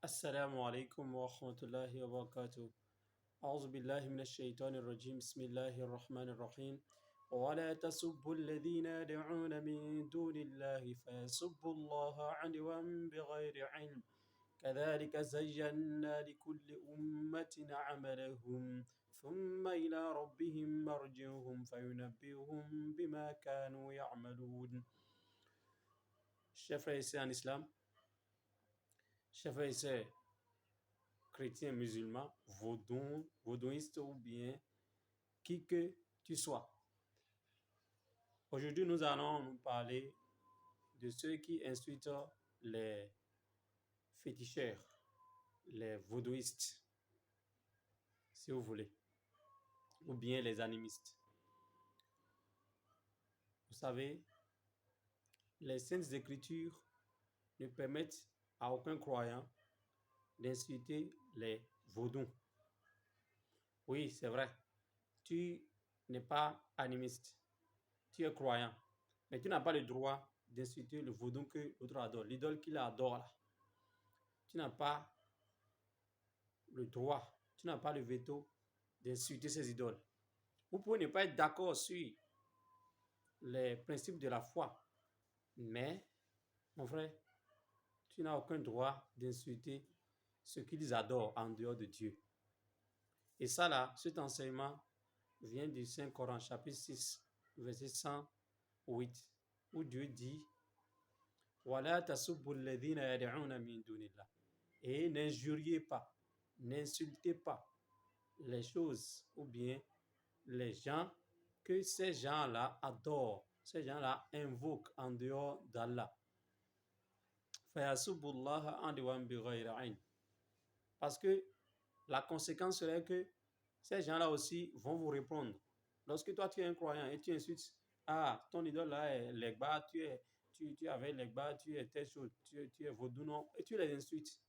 السلام عليكم ورحمة الله وبركاته. أعوذ بالله من الشيطان الرجيم. بسم الله الرحمن الرحيم. ولا تسبوا الذين يدعون من دون الله فيسبوا الله عدوا بغير علم. كذلك زينا لكل أمة عملهم ثم إلى ربهم مرجعهم فينبئهم بما كانوا يعملون. Chers frères et sœurs en islam, chers frères et sœurs chrétiens, musulmans, vaudouistes ou bien qui que tu sois. Aujourd'hui, nous allons nous parler de ceux qui insultent les féticheurs, les vaudouistes, si vous voulez, ou bien les animistes. Vous savez, les saintes écritures ne permettent à aucun croyant d'insulter les vaudous. Oui, c'est vrai, tu n'es pas animiste, tu es croyant, mais tu n'as pas le droit d'insulter le vaudou que l'autre adore, l'idole qu'il adore là. Tu n'as pas le droit, tu n'as pas le veto d'insulter ces idoles. Vous pouvez ne pas être d'accord sur les principes de la foi, mais, mon frère, tu n'as aucun droit d'insulter ce qu'ils adorent en dehors de Dieu. Et ça là, cet enseignement vient du Saint-Coran, chapitre 6, verset 108, où Dieu dit وَلَا تَسُبُّوا الَّذِينَ يَدْعُونَ مِن دُونِ اللَّهِ. Et n'injuriez pas, n'insultez pas les choses ou bien les gens que ces gens-là adorent, ces gens-là invoquent en dehors d'Allah. فَيَسُبُّوا اللَّهَ عَدْوًا بِغَيْرِ عِلْمٍ. Parce que la conséquence serait que ces gens-là aussi vont vous répondre. Lorsque toi tu es un croyant et tu insultes, ah, ton idole là est l'Egba, tu es avec l'Egba, tu es telle chose, tu es vaudou, non, et tu les insultes.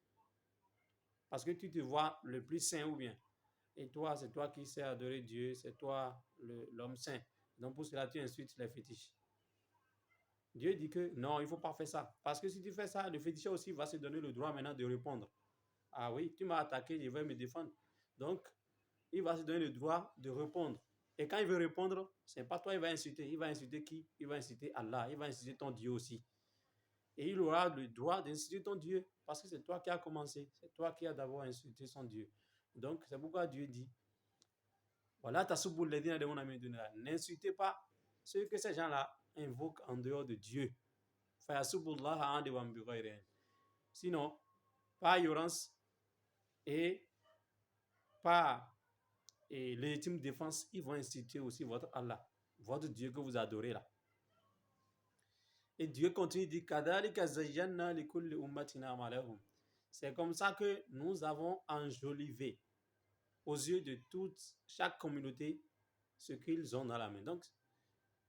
Parce que tu te vois le plus saint ou bien. Et toi, c'est toi qui sais adorer Dieu, c'est toi l'homme saint. Donc pour cela, tu insultes les fétiches. Dieu dit que non, il ne faut pas faire ça. Parce que si tu fais ça, le féticheur aussi va se donner le droit maintenant de répondre. Ah oui, tu m'as attaqué, je vais me défendre. Donc, il va se donner le droit de répondre. Et quand il veut répondre, ce n'est pas toi, il va insulter. Il va insulter qui? Il va insulter Allah, il va insulter ton Dieu aussi. Et il aura le droit d'insulter ton Dieu parce que c'est toi qui as commencé. C'est toi qui as d'abord insulté son Dieu. Donc, c'est pourquoi Dieu dit voilà, n'insultez pas ceux que ces gens-là invoquent en dehors de Dieu. Sinon, par ignorance et par légitime défense, ils vont insulter aussi votre Allah, votre Dieu que vous adorez là. Et Dieu continue de dire c'est comme ça que nous avons enjolivé aux yeux de chaque communauté ce qu'ils ont dans la main. Donc,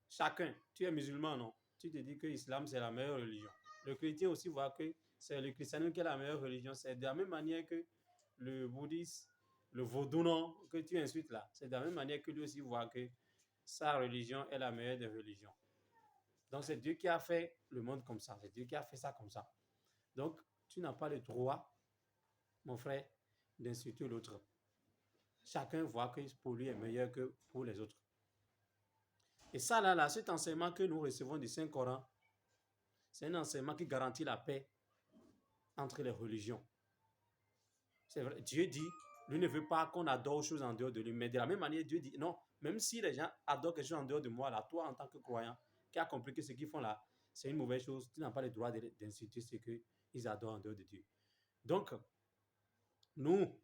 chacun, tu es musulman, non? Tu te dis que l'islam, c'est la meilleure religion. Le chrétien aussi voit que c'est le christianisme qui est la meilleure religion. C'est de la même manière que le bouddhisme, le vaudou, non, que tu insultes là. C'est de la même manière que lui aussi voit que sa religion est la meilleure des religions. Donc, c'est Dieu qui a fait le monde comme ça. C'est Dieu qui a fait ça comme ça. Donc, tu n'as pas le droit, mon frère, d'insulter l'autre. Chacun voit que pour lui est meilleur que pour les autres. Et ça, là, cet enseignement que nous recevons du Saint-Coran, c'est un enseignement qui garantit la paix entre les religions. C'est vrai, Dieu dit, lui ne veut pas qu'on adore aux choses en dehors de lui. Mais de la même manière, Dieu dit, non, même si les gens adorent quelque chose en dehors de moi, là, toi, en tant que croyant, qui a compris que ce qu'ils font là, c'est une mauvaise chose, tu n'as pas le droit d'insulter ce qu'ils adorent en dehors de Dieu. Donc, nous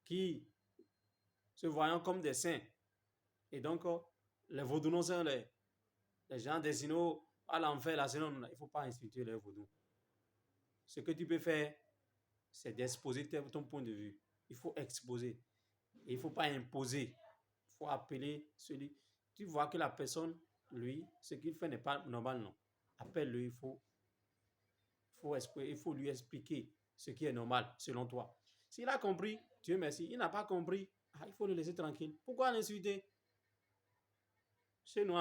qui se voyons comme des saints, et donc, les vaudous sont les gens destinés à l'enfer, là, sinon, il ne faut pas insulter les vaudous. Ce que tu peux faire, c'est d'exposer ton point de vue. Il faut exposer. Et il ne faut pas imposer. Il faut appeler celui. Tu vois que la personne, lui, ce qu'il fait n'est pas normal, non. Appelle-le, il faut lui expliquer ce qui est normal, selon toi. S'il a compris, Dieu merci. Il n'a pas compris, il faut le laisser tranquille. Pourquoi l'insulter? Chez nous,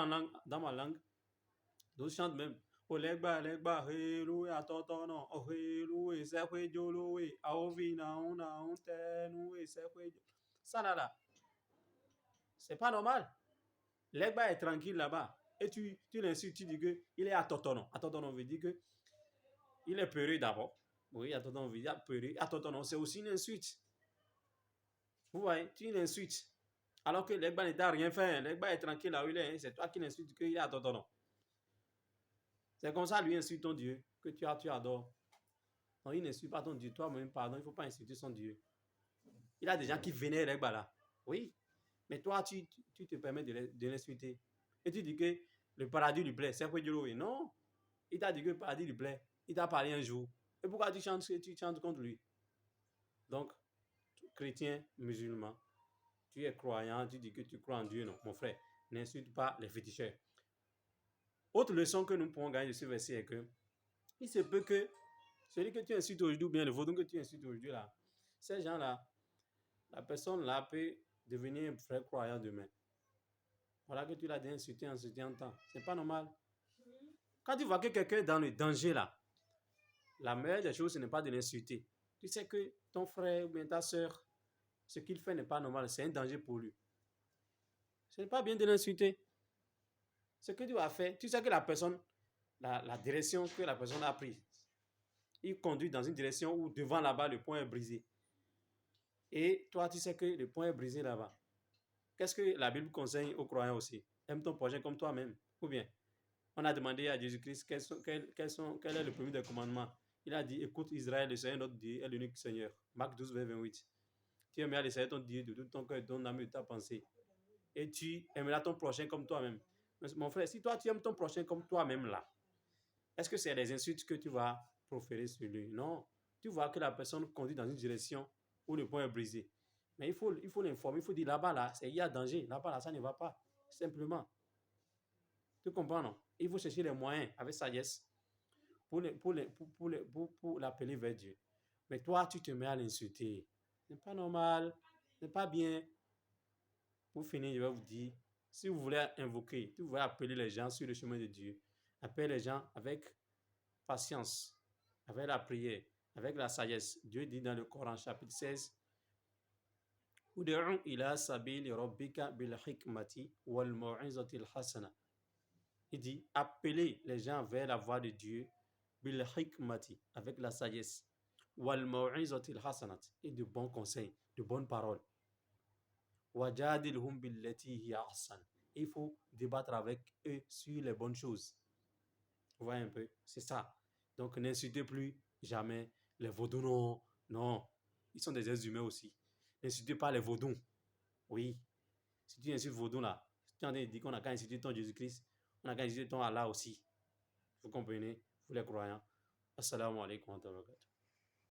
dans ma langue, nous chantons même. Olegba, legba, hello, atotono, oh, hello, et c'est quoi, jolo, et aovina, on a, on t'aime, et c'est quoi. Ça là, c'est pas normal. Legba est tranquille là-bas. Et tu l'insultes, tu dis qu'il est atotono. Atotono veut dire que il est peureux d'abord. Oui, atotono veut dire peureux. Atotono, c'est aussi une insulte. Vous voyez, tu l'insultes. Alors que Legba n'a rien fait. Legba est tranquille là où il est. C'est toi qui l'insultes qu'il est atotono. C'est comme ça, lui insulte ton Dieu que tu adores. Non, il n'insulte pas ton Dieu. Toi-même, pardon, il ne faut pas insulter son Dieu. Il a des gens qui vénèrent Legba là. Oui. Mais toi, tu te permets de l'insulter. Et tu dis que le paradis lui plaît. C'est quoi Dieu? Non. Il t'a dit que le paradis lui plaît. Il t'a parlé un jour. Et pourquoi tu chantes contre lui? Donc, chrétien, musulman, tu es croyant, tu dis que tu crois en Dieu. Non, mon frère, n'insulte pas les féticheurs. Autre leçon que nous pouvons gagner de ce verset est que il se peut que celui que tu insultes aujourd'hui, ou bien le vaudou que tu insultes aujourd'hui, là, ces gens-là, la personne là peut devenir un vrai croyant demain. Voilà que tu l'as insulté en ce temps. C'est pas normal. Quand tu vois que quelqu'un est dans le danger là, la meilleure des choses, ce n'est pas de l'insulter. Tu sais que ton frère ou bien ta soeur, ce qu'il fait n'est pas normal, c'est un danger pour lui. Ce n'est pas bien de l'insulter. Ce que tu vas faire, tu sais que la personne, la direction que la personne a prise, il conduit dans une direction où devant là-bas, le pont est brisé. Et toi, tu sais que le pont est brisé là-bas. Qu'est-ce que la Bible conseille aux croyants aussi? Aime ton prochain comme toi-même. Ou bien, on a demandé à Jésus-Christ quel est le premier des commandements. Il a dit, écoute Israël, le Seigneur notre Dieu est l'unique Seigneur. Marc 12, verset 28. Tu aimeras le Seigneur ton Dieu de tout ton cœur, de ton âme et de ta pensée. Et tu aimeras ton prochain comme toi-même. Mon frère, si toi tu aimes ton prochain comme toi-même là, est-ce que c'est les insultes que tu vas proférer sur lui? Non. Tu vois que la personne conduit dans une direction où le pont est brisé. Mais il faut l'informer, il faut dire là-bas, là, il y a danger. Là-bas, là, ça ne va pas. Simplement. Tu comprends, non? Il faut chercher les moyens avec sagesse pour l'appeler vers Dieu. Mais toi, tu te mets à l'insulter. Ce n'est pas normal. Ce n'est pas bien. Pour finir, je vais vous dire, si vous voulez invoquer, si vous voulez appeler les gens sur le chemin de Dieu, appelez les gens avec patience, avec la prière, avec la sagesse. Dieu dit dans le Coran, chapitre 16, Ud'u ila sabili rabbika bil hikmati wal mau'izatil hasana. Il dit, appelez les gens vers la voie de Dieu, bil hikmati, avec la sagesse, wal mau'izatil hasanat, et de bons conseils, de bonnes paroles. Wajadilhum billati hiya ahsan. Il faut débattre avec eux sur les bonnes choses. Vous voyez un peu, c'est ça. Donc n'insultez plus jamais les vaudous, non, non. Ils sont des êtres humains aussi. N'insultez pas les vaudous. Oui. Si tu insultes vaudou là, tu es en train de dire qu'on a qu'à insulter ton Jésus-Christ, on a qu'à insulter ton Allah aussi. Vous comprenez, vous les croyants. Assalamu alaikum wa rahmatullahi wa barakatuh.